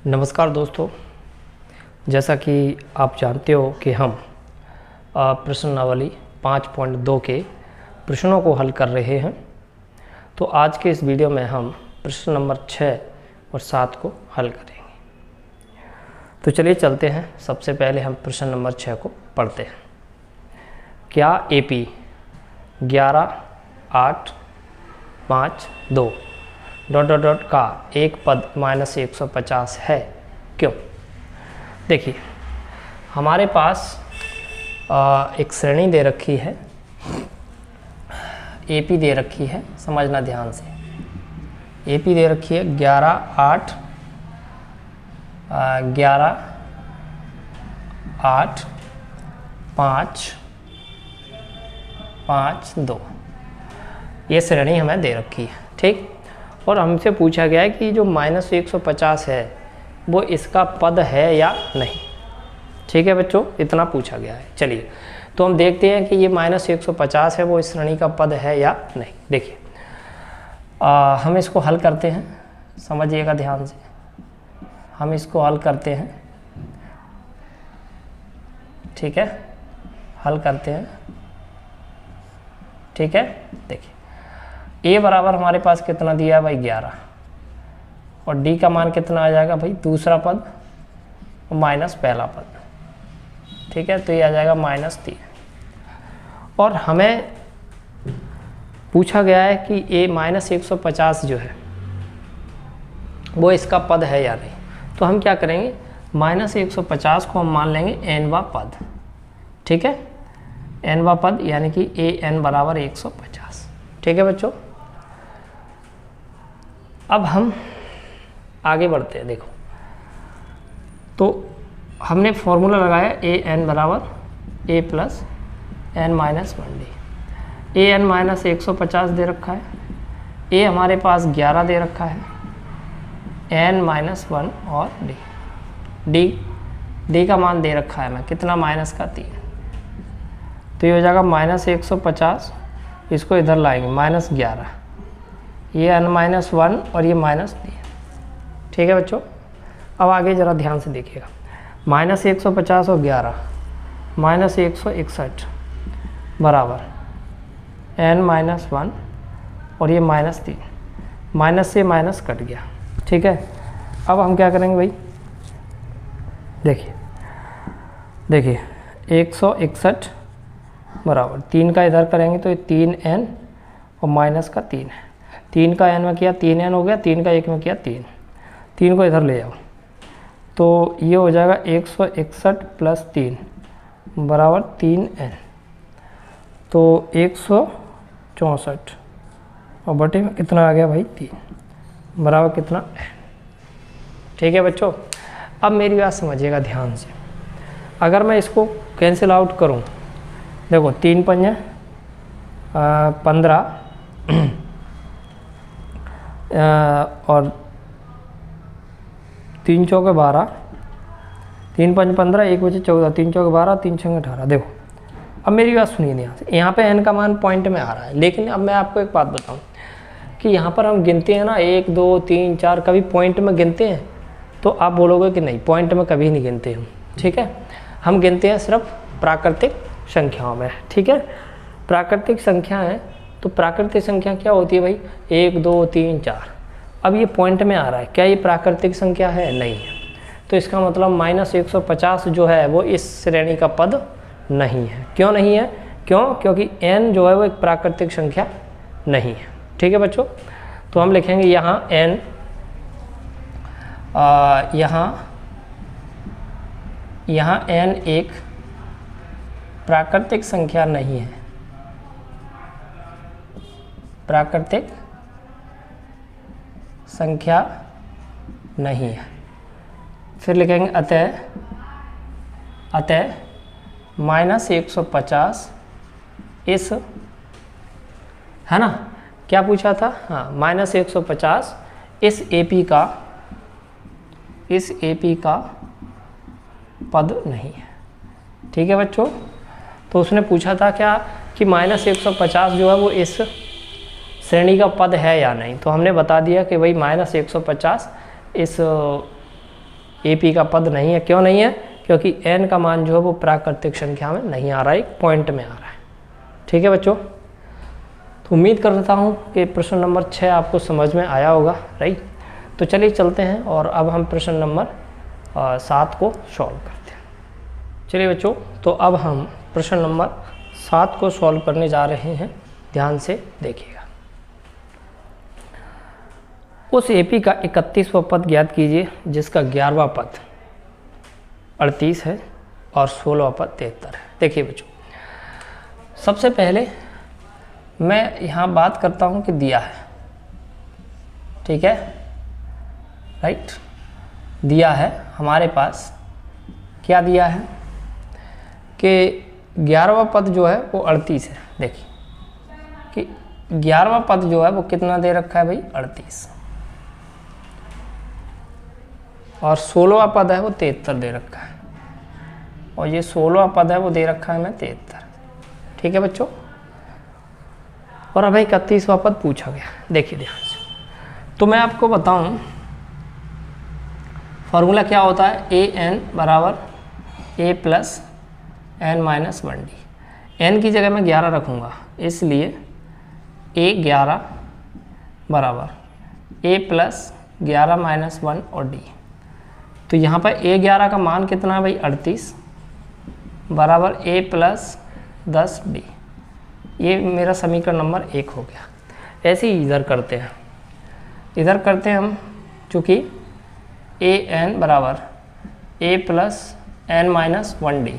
नमस्कार दोस्तों, जैसा कि आप जानते हो कि हम प्रश्नावली 5.2 के प्रश्नों को हल कर रहे हैं। तो आज के इस वीडियो में हम प्रश्न नंबर 6 और 7 को हल करेंगे। तो चलिए चलते हैं। सबसे पहले हम प्रश्न नंबर 6 को पढ़ते हैं। क्या AP 11, 8, 5, 2 ... का एक पद -150 है? क्यों? देखिए, हमारे पास एक श्रेणी दे रखी है, AP दे रखी है, समझना ध्यान से। AP दे रखी है 11, 8, 5, 2 ये श्रेणी हमें दे रखी है, ठीक। और हमसे पूछा गया है कि जो -150 है वो इसका पद है या नहीं, ठीक है बच्चों, इतना पूछा गया है। चलिए तो हम देखते हैं कि ये -150 है वो इस श्रेणी का पद है या नहीं। देखिए हम इसको हल करते हैं, समझिएगा ध्यान से। हम इसको हल करते हैं, ठीक है, हल करते हैं, ठीक है। देखिए A बराबर हमारे पास कितना दिया है भाई 11, और D का मान कितना आ जाएगा भाई दूसरा पद माइनस पहला पद, ठीक है। तो ये आ जाएगा -3। और हमें पूछा गया है कि A -150 जो है वो इसका पद है या नहीं। तो हम क्या करेंगे, -150 को हम मान लेंगे nवा पद, ठीक है, nवा पद, यानी कि AN बराबर 150, ठीक है बच्चों। अब हम आगे बढ़ते हैं। देखो तो हमने फॉर्मूला लगाया AN बराबर A + n-1D। AN -150 दे रखा है, A हमारे पास 11 दे रखा है, n-1 और D का मान दे रखा है मैं कितना, -3। तो ये हो जाएगा -150, इसको इधर लाएंगे -11, ये n-1 और ये -3, ठीक है बच्चों। अब आगे ज़रा ध्यान से देखिएगा, -150 और 11 -161 बराबर n-1 और ये -3, माइनस से माइनस कट गया, ठीक है। अब हम क्या करेंगे भाई, देखिए 161 बराबर 3 का इधर करेंगे तो ये 3n और माइनस का 3 है, 3 का n में किया 3n हो गया, 3 का 1 में किया 3 को इधर ले जाओ तो ये हो जाएगा 161 + 3 बराबर 3n, तो 164 और बटे में कितना आ गया भाई 3 बराबर कितना n, ठीक है बच्चों। अब मेरी बात समझिएगा ध्यान से। अगर मैं इसको कैंसिल आउट करूं, देखो 3 पंजे 15 और 3 चौके 12, 3 पंज 15, 1 बचे 14, 3 चौके 12, 3 छंगे 18। देखो अब मेरी बात सुनिए, यहाँ पे n का मान पॉइंट में आ रहा है, लेकिन अब मैं आपको एक बात बताऊँ कि यहाँ पर हम गिनते हैं ना 1 2 3 4, कभी पॉइंट में गिनते हैं? तो आप बोलोगे कि नहीं, पॉइंट में कभी नहीं गिनते हम, ठीक है। हम गिनते हैं सिर्फ प्राकृतिक संख्याओं में, ठीक है। प्राकृतिक संख्या है तो प्राकृतिक संख्या क्या होती है भाई, 1 2 3 4। अब ये पॉइंट में आ रहा है, क्या ये प्राकृतिक संख्या है? नहीं है। तो इसका मतलब -150 जो है वो इस श्रेणी का पद नहीं है। क्यों नहीं है? क्योंकि n जो है वो एक प्राकृतिक संख्या नहीं है, ठीक है बच्चों। तो हम लिखेंगे यहाँ n, यहाँ n एक प्राकृतिक संख्या नहीं है, प्राकृतिक संख्या नहीं है। फिर लिखेंगे अतः -150 इस, है ना, क्या पूछा था, हाँ, -150 इस AP का पद नहीं है, ठीक है बच्चों। तो उसने पूछा था क्या कि -150 जो है वो इस श्रेणी का पद है या नहीं। तो हमने बता दिया कि भाई -150 इस AP का पद नहीं है। क्यों नहीं है? क्योंकि n का मान जो है वो प्राकृतिक संख्या में नहीं आ रहा है, एक पॉइंट में आ रहा है। ठीक है बच्चों, तो उम्मीद करता हूँ कि प्रश्न नंबर 6 आपको समझ में आया होगा, राइट। तो चलिए चलते हैं और अब हम प्रश्न नंबर 7 को सॉल्व करते हैं। चलिए बच्चों, तो अब हम प्रश्न नंबर 7 को सॉल्व करने जा रहे हैं। ध्यान से देखिएगा। उस AP का 31वां पद ज्ञात कीजिए जिसका 11वां पद 38 है और 16वां पद 73 है। देखिए बच्चों, सबसे पहले मैं यहाँ बात करता हूँ कि दिया है, ठीक है, राइट। दिया है हमारे पास, क्या दिया है कि 11वां पद जो है वो 38 है। देखिए कि 11वां पद जो है वो कितना दे रखा है भाई, 38, और 16वां पद है वो 73 दे रखा है, और ये 16वां पद है वो दे रखा है मैं 73। ठीक है बच्चों, और अब 31वां पद पूछा गया। देखिए ध्यान से, तो मैं आपको बताऊं फॉर्मूला क्या होता है, AN बराबर A plus N minus 1D। N की जगह मैं 11 रखूँगा, इसलिए A11 बराबर A प्लस 11 माइनस 1 और D। तो यहाँ पर A11 का मान कितना है भाई, 38 बराबर A प्लस 10D। ये मेरा समीकरण नंबर 1 हो गया। ऐसे ही इधर करते हैं, इधर करते हैं हम, चूँकि AN बराबर A plus N minus 1D,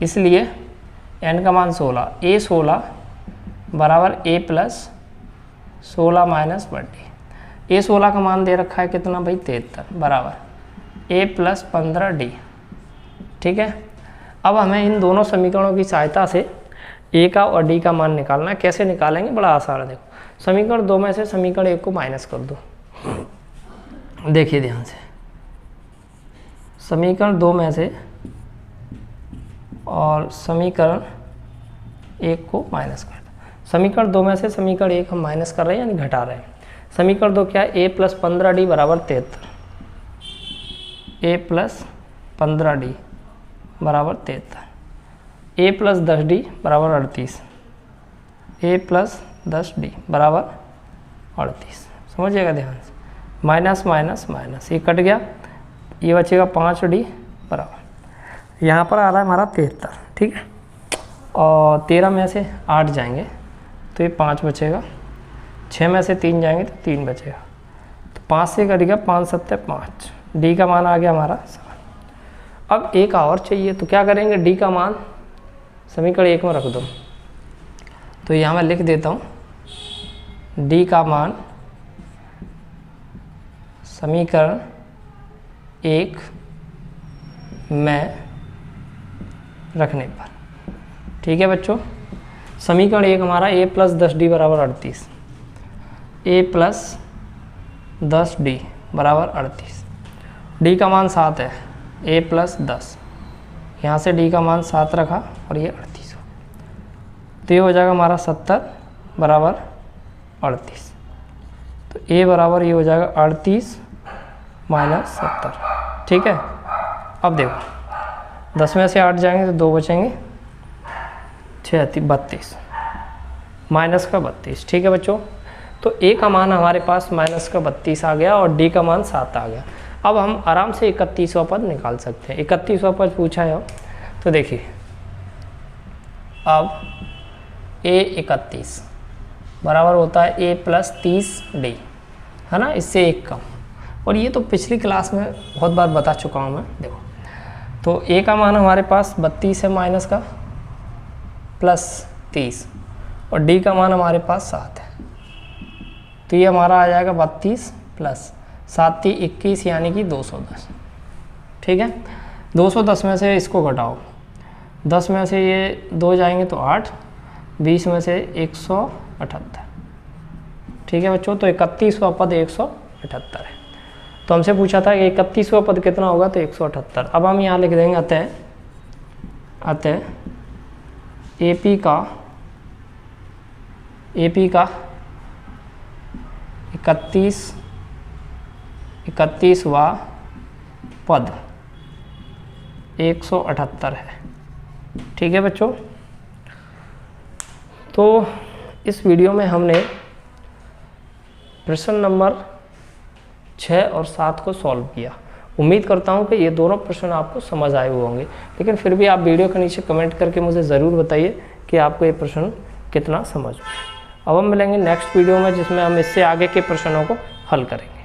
इसलिए N का मान 16, A16 बराबर A plus 16 minus 1D। A16 का मान दे रखा है कितना भाई, 73 बराबर A प्लस 15D। ठीक है, अब हमें इन दोनों समीकरणों की सहायता से A का और D का मान निकालना है। कैसे निकालेंगे, बड़ा आसान है। देखो, समीकरण 2 में से समीकरण 1 को माइनस कर दो। देखिए ध्यान से, समीकरण 2 में से और समीकरण 1 को माइनस कर दो। समीकरण 2 में से समीकरण 1 हम माइनस कर रहे हैं, यानी घटा रहे हैं। समीकरण 2 क्या है, A प्लस 15D बराबर 73, A प्लस 15D बराबर 73, A प्लस 10D बराबर 38, A प्लस 10D बराबर 38। समझिएगा ध्यान से, माइनस माइनस माइनस, ये कट गया, ये बचेगा 5D बराबर, यहाँ पर आ रहा है हमारा 73। ठीक है, और 13 में से 8 जाएंगे तो ये 5 बचेगा, 6 में से 3 जाएंगे तो 3 बचेगा, तो 5 से कट गया, 5 7 5, D का मान आ गया हमारा 7। अब एक और चाहिए, तो क्या करेंगे, D का मान समीकरण 1 में रख दो। तो यहाँ मैं लिख देता हूँ, D का मान समीकरण 1 में रखने पर। ठीक है बच्चों, समीकरण 1 हमारा A प्लस 10D बराबर 38, A प्लस 10D बराबर 38, D का मान 7 है, A प्लस 10, यहाँ से D का मान 7 रखा और ये 38 हो, तो ये हो जाएगा हमारा 70 बराबर 38। तो A बराबर ये हो जाएगा 38 माइनस 70। ठीक है, अब देखो 10 में से 8 जाएंगे तो 2 बचेंगे, 6 32 माइनस का 32। ठीक है बच्चों, तो A का मान हमारे पास माइनस का 32 आ गया और D का मान 7 आ गया। अब हम आराम से 31वां पद निकाल सकते हैं। 31वां पद पूछा है, तो देखिए अब A31 बराबर होता है A प्लस 30D, है ना, इससे 1 कम। और ये तो पिछली क्लास में बहुत बार बता चुका हूँ मैं। देखो, तो A का मान हमारे पास 32 है माइनस का प्लस 30, और D का मान हमारे पास 7 है, तो ये हमारा आ जाएगा 32 प्लस 7 21, यानी कि 210। ठीक है, 210 में से इसको घटाओ, 10 में से ये 2 जाएंगे तो 8, 20 में से 178। ठीक है बच्चों, तो 31वां पद 178 है। तो हमसे पूछा था कि 31वां पद कितना होगा, तो 178। अब हम यहाँ लिख देंगे अतः AP का 31वां पद 178 है। ठीक है बच्चों, तो इस वीडियो में हमने प्रश्न नंबर 6 और 7 को सॉल्व किया। उम्मीद करता हूँ कि ये दोनों प्रश्न आपको समझ आए हुए होंगे, लेकिन फिर भी आप वीडियो के नीचे कमेंट करके मुझे ज़रूर बताइए कि आपको ये प्रश्न कितना समझ में। अब हम मिलेंगे नेक्स्ट वीडियो में, जिसमें हम इससे आगे के प्रश्नों को हल करेंगे।